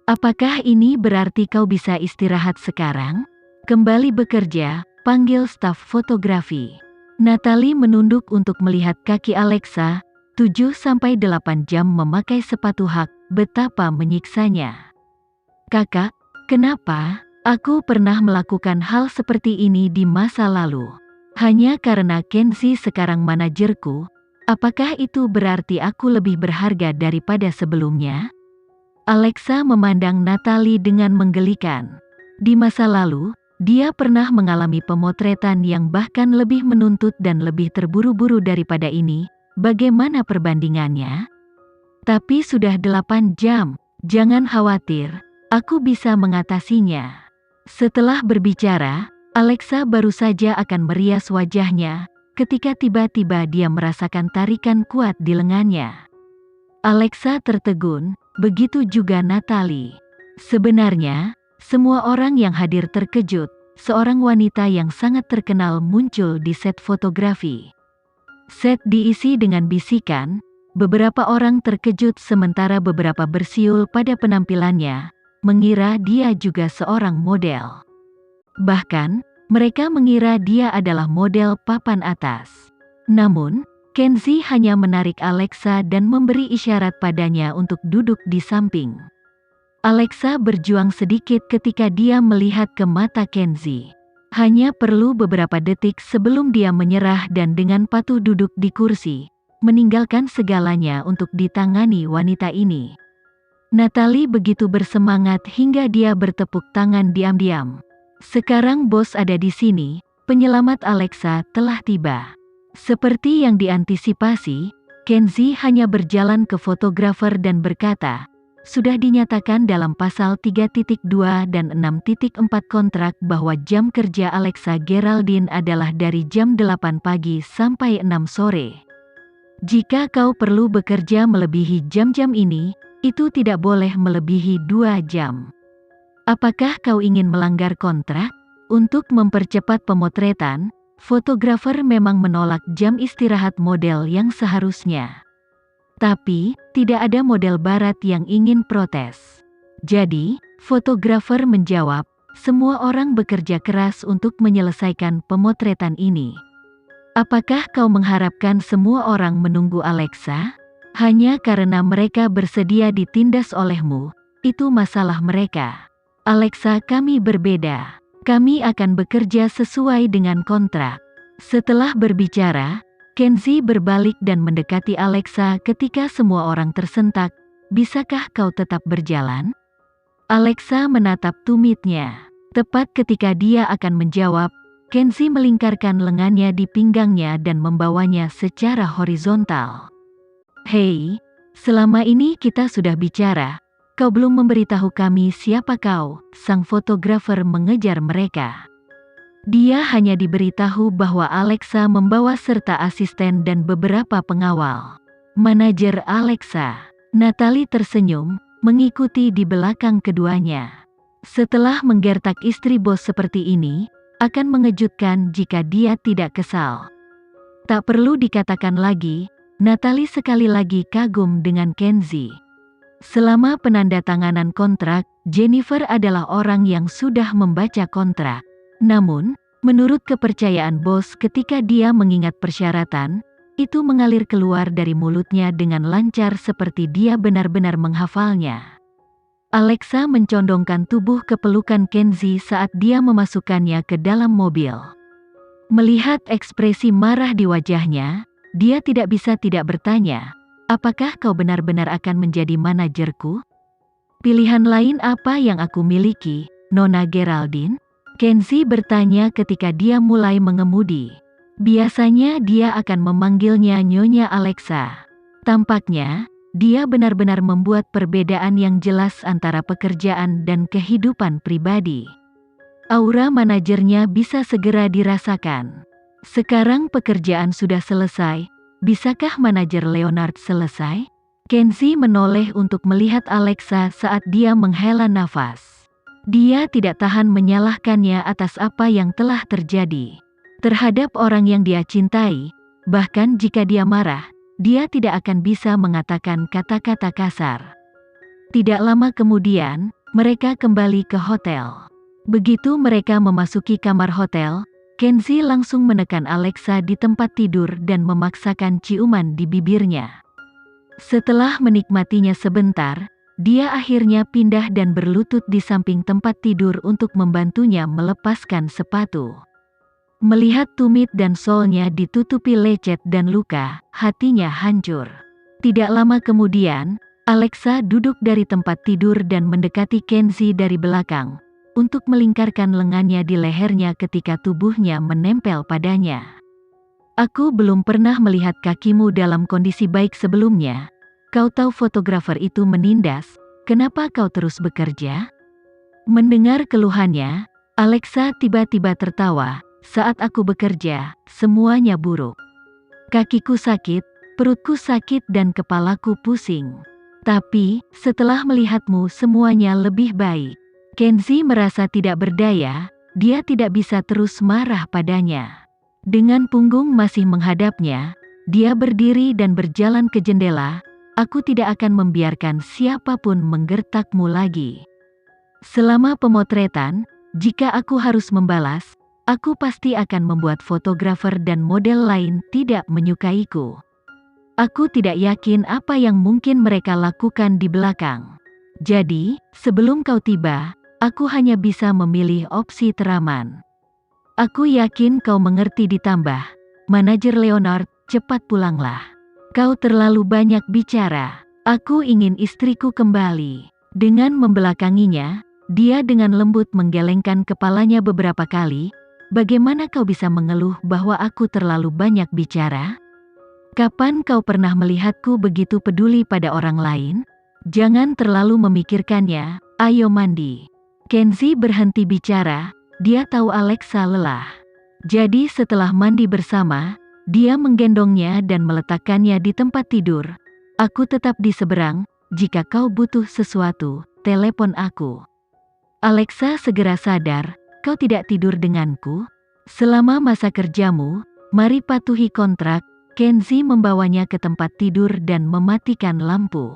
Apakah ini berarti kau bisa istirahat sekarang? Kembali bekerja, panggil staf fotografi. Natalie menunduk untuk melihat kaki Alexa, 7-8 jam memakai sepatu hak, betapa menyiksanya. Kakak, kenapa? Aku pernah melakukan hal seperti ini di masa lalu. Hanya karena Kenzie sekarang manajerku, apakah itu berarti aku lebih berharga daripada sebelumnya? Alexa memandang Natalie dengan menggelikan. Di masa lalu, dia pernah mengalami pemotretan yang bahkan lebih menuntut dan lebih terburu-buru daripada ini. Bagaimana perbandingannya? Tapi sudah 8 jam, jangan khawatir, aku bisa mengatasinya. Setelah berbicara, Alexa baru saja akan merias wajahnya, ketika tiba-tiba dia merasakan tarikan kuat di lengannya. Alexa tertegun, begitu juga Natalie. Sebenarnya, semua orang yang hadir terkejut, seorang wanita yang sangat terkenal muncul di set fotografi. Set diisi dengan bisikan, beberapa orang terkejut sementara beberapa bersiul pada penampilannya, mengira dia juga seorang model. Bahkan, mereka mengira dia adalah model papan atas. Namun, Kenzie hanya menarik Alexa dan memberi isyarat padanya untuk duduk di samping. Alexa berjuang sedikit ketika dia melihat ke mata Kenzie. Hanya perlu beberapa detik sebelum dia menyerah dan dengan patuh duduk di kursi, meninggalkan segalanya untuk ditangani wanita ini. Natalie begitu bersemangat hingga dia bertepuk tangan diam-diam. Sekarang bos ada di sini, penyelamat Alexa telah tiba. Seperti yang diantisipasi, Kenzie hanya berjalan ke fotografer dan berkata, sudah dinyatakan dalam pasal 3.2 dan 6.4 kontrak bahwa jam kerja Alexa Geraldine adalah dari jam 8 pagi sampai 6 sore. Jika kau perlu bekerja melebihi jam-jam ini, itu tidak boleh melebihi 2 jam. Apakah kau ingin melanggar kontrak? Untuk mempercepat pemotretan, fotografer memang menolak jam istirahat model yang seharusnya. Tapi, tidak ada model barat yang ingin protes. Jadi, fotografer menjawab, semua orang bekerja keras untuk menyelesaikan pemotretan ini. Apakah kau mengharapkan semua orang menunggu Alexa? Hanya karena mereka bersedia ditindas olehmu, itu masalah mereka. Alexa, kami berbeda. Kami akan bekerja sesuai dengan kontrak. Setelah berbicara, Kenzie berbalik dan mendekati Alexa ketika semua orang tersentak. Bisakah kau tetap berjalan? Alexa menatap tumitnya. Tepat ketika dia akan menjawab, Kenzie melingkarkan lengannya di pinggangnya dan membawanya secara horizontal. Hei, selama ini kita sudah bicara. Kau belum memberitahu kami siapa kau, sang fotografer mengejar mereka. Dia hanya diberitahu bahwa Alexa membawa serta asisten dan beberapa pengawal. Manajer Alexa, Natalie tersenyum, mengikuti di belakang keduanya. Setelah menggertak istri bos seperti ini, akan mengejutkan jika dia tidak kesal. Tak perlu dikatakan lagi, Natalie sekali lagi kagum dengan Kenzie. Selama penandatanganan kontrak, Jennifer adalah orang yang sudah membaca kontrak. Namun, menurut kepercayaan bos ketika dia mengingat persyaratan, itu mengalir keluar dari mulutnya dengan lancar seperti dia benar-benar menghafalnya. Alexa mencondongkan tubuh ke pelukan Kenzie saat dia memasukkannya ke dalam mobil. Melihat ekspresi marah di wajahnya, dia tidak bisa tidak bertanya, apakah kau benar-benar akan menjadi manajerku? Pilihan lain apa yang aku miliki, Nona Geraldine? Kenzie bertanya ketika dia mulai mengemudi. Biasanya dia akan memanggilnya Nyonya Alexa. Tampaknya, dia benar-benar membuat perbedaan yang jelas antara pekerjaan dan kehidupan pribadi. Aura manajernya bisa segera dirasakan. Sekarang pekerjaan sudah selesai, bisakah manajer Leonard selesai? Kenzie menoleh untuk melihat Alexa saat dia menghela nafas. Dia tidak tahan menyalahkannya atas apa yang telah terjadi terhadap orang yang dia cintai. Bahkan jika dia marah, dia tidak akan bisa mengatakan kata-kata kasar. Tidak lama kemudian, mereka kembali ke hotel. Begitu mereka memasuki kamar hotel, Kenzi langsung menekan Alexa di tempat tidur dan memaksakan ciuman di bibirnya. Setelah menikmatinya sebentar, dia akhirnya pindah dan berlutut di samping tempat tidur untuk membantunya melepaskan sepatu. Melihat tumit dan solnya ditutupi lecet dan luka, hatinya hancur. Tidak lama kemudian, Alexa duduk dari tempat tidur dan mendekati Kenzi dari belakang, untuk melingkarkan lengannya di lehernya ketika tubuhnya menempel padanya. Aku belum pernah melihat kakimu dalam kondisi baik sebelumnya. Kau tahu fotografer itu menindas, kenapa kau terus bekerja? Mendengar keluhannya, Alexa tiba-tiba tertawa. Saat aku bekerja, semuanya buruk. Kakiku sakit, perutku sakit dan kepalaku pusing. Tapi, setelah melihatmu semuanya lebih baik. Kenzi merasa tidak berdaya, dia tidak bisa terus marah padanya. Dengan punggung masih menghadapnya, dia berdiri dan berjalan ke jendela. Aku tidak akan membiarkan siapapun menggertakmu lagi. Selama pemotretan, jika aku harus membalas, aku pasti akan membuat fotografer dan model lain tidak menyukaiku. Aku tidak yakin apa yang mungkin mereka lakukan di belakang. Jadi, sebelum kau tiba, aku hanya bisa memilih opsi teraman. Aku yakin kau mengerti ditambah. Manajer Leonard, cepat pulanglah. Kau terlalu banyak bicara. Aku ingin istriku kembali. Dengan membelakanginya, dia dengan lembut menggelengkan kepalanya beberapa kali. Bagaimana kau bisa mengeluh bahwa aku terlalu banyak bicara? Kapan kau pernah melihatku begitu peduli pada orang lain? Jangan terlalu memikirkannya, ayo mandi. Kenzi berhenti bicara, dia tahu Alexa lelah. Jadi setelah mandi bersama, dia menggendongnya dan meletakkannya di tempat tidur. Aku tetap di seberang, jika kau butuh sesuatu, telepon aku. Alexa segera sadar, kau tidak tidur denganku? Selama masa kerjamu, mari patuhi kontrak. Kenzi membawanya ke tempat tidur dan mematikan lampu.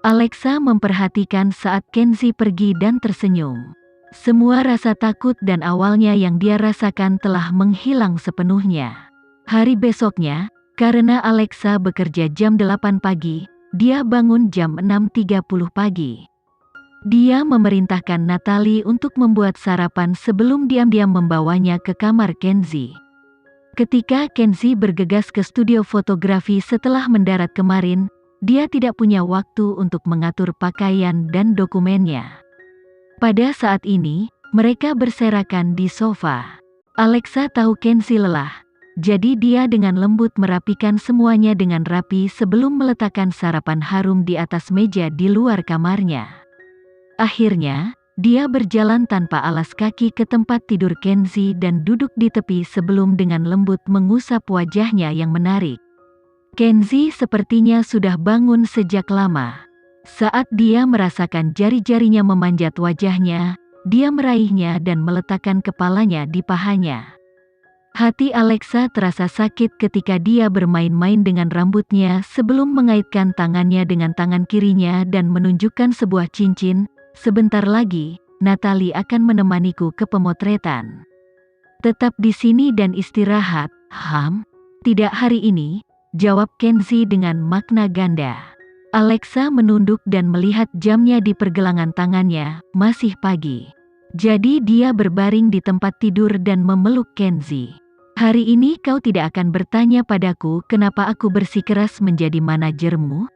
Alexa memperhatikan saat Kenzi pergi dan tersenyum. Semua rasa takut dan awalnya yang dia rasakan telah menghilang sepenuhnya. Hari besoknya, karena Alexa bekerja jam 8 pagi, dia bangun jam 6.30 pagi. Dia memerintahkan Natalie untuk membuat sarapan sebelum diam-diam membawanya ke kamar Kenzi. Ketika Kenzi bergegas ke studio fotografi setelah mendarat kemarin, dia tidak punya waktu untuk mengatur pakaian dan dokumennya. Pada saat ini, mereka berserakan di sofa. Alexa tahu Kenzi lelah, jadi dia dengan lembut merapikan semuanya dengan rapi sebelum meletakkan sarapan harum di atas meja di luar kamarnya. Akhirnya, dia berjalan tanpa alas kaki ke tempat tidur Kenzi dan duduk di tepi sebelum dengan lembut mengusap wajahnya yang menarik. Kenzi sepertinya sudah bangun sejak lama. Saat dia merasakan jari-jarinya memanjat wajahnya, dia meraihnya dan meletakkan kepalanya di pahanya. Hati Alexa terasa sakit ketika dia bermain-main dengan rambutnya sebelum mengaitkan tangannya dengan tangan kirinya dan menunjukkan sebuah cincin. Sebentar lagi, Natalie akan menemaniku ke pemotretan. Tetap di sini dan istirahat, Tidak hari ini, jawab Kenzi dengan makna ganda. Alexa menunduk dan melihat jamnya di pergelangan tangannya, masih pagi. Jadi dia berbaring di tempat tidur dan memeluk Kenzi. Hari ini kau tidak akan bertanya padaku kenapa aku bersikeras menjadi manajermu?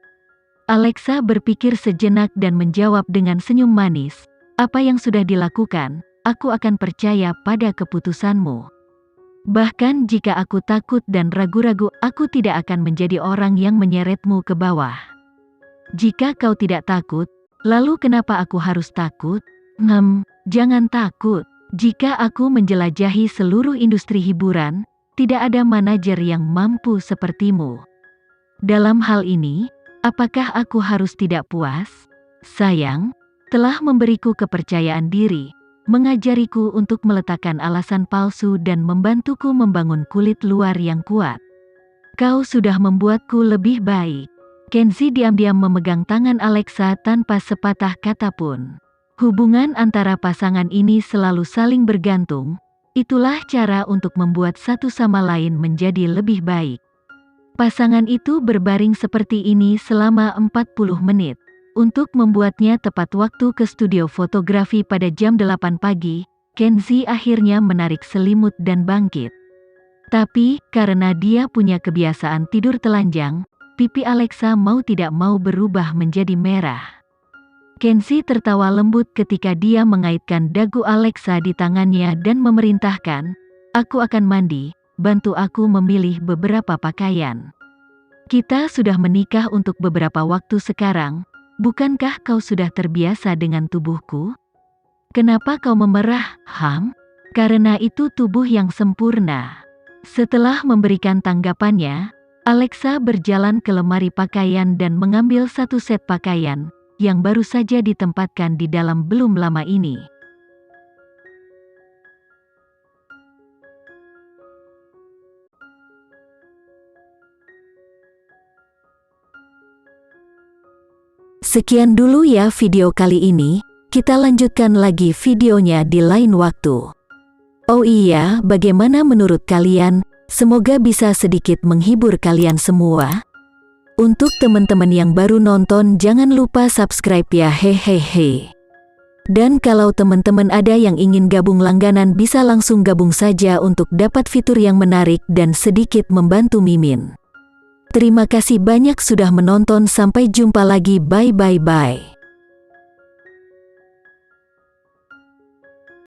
Alexa berpikir sejenak dan menjawab dengan senyum manis. Apa yang sudah dilakukan, aku akan percaya pada keputusanmu. Bahkan jika aku takut dan ragu-ragu, aku tidak akan menjadi orang yang menyeretmu ke bawah. Jika kau tidak takut, lalu kenapa aku harus takut? Jangan takut. Jika aku menjelajahi seluruh industri hiburan, tidak ada manajer yang mampu sepertimu. Dalam hal ini, apakah aku harus tidak puas? Sayang, telah memberiku kepercayaan diri, mengajariku untuk meletakkan alasan palsu dan membantuku membangun kulit luar yang kuat. Kau sudah membuatku lebih baik. Kenzi diam-diam memegang tangan Alexa tanpa sepatah kata pun. Hubungan antara pasangan ini selalu saling bergantung. Itulah cara untuk membuat satu sama lain menjadi lebih baik. Pasangan itu berbaring seperti ini selama 40 menit. Untuk membuatnya tepat waktu ke studio fotografi pada jam 8 pagi, Kenzi akhirnya menarik selimut dan bangkit. Tapi, karena dia punya kebiasaan tidur telanjang, pipi Alexa mau tidak mau berubah menjadi merah. Kenzi tertawa lembut ketika dia mengaitkan dagu Alexa di tangannya dan memerintahkan, "Aku akan mandi, bantu aku memilih beberapa pakaian. Kita sudah menikah untuk beberapa waktu sekarang, bukankah kau sudah terbiasa dengan tubuhku? Kenapa kau memerah, Ham? Karena itu tubuh yang sempurna." Setelah memberikan tanggapannya, Alexa berjalan ke lemari pakaian dan mengambil satu set pakaian yang baru saja ditempatkan di dalam belum lama ini. Sekian dulu ya video kali ini, kita lanjutkan lagi videonya di lain waktu. Oh iya, bagaimana menurut kalian? Semoga bisa sedikit menghibur kalian semua. Untuk teman-teman yang baru nonton, jangan lupa subscribe ya, hehehe. Dan kalau teman-teman ada yang ingin gabung langganan, bisa langsung gabung saja untuk dapat fitur yang menarik dan sedikit membantu Mimin. Terima kasih banyak sudah menonton, sampai jumpa lagi, bye.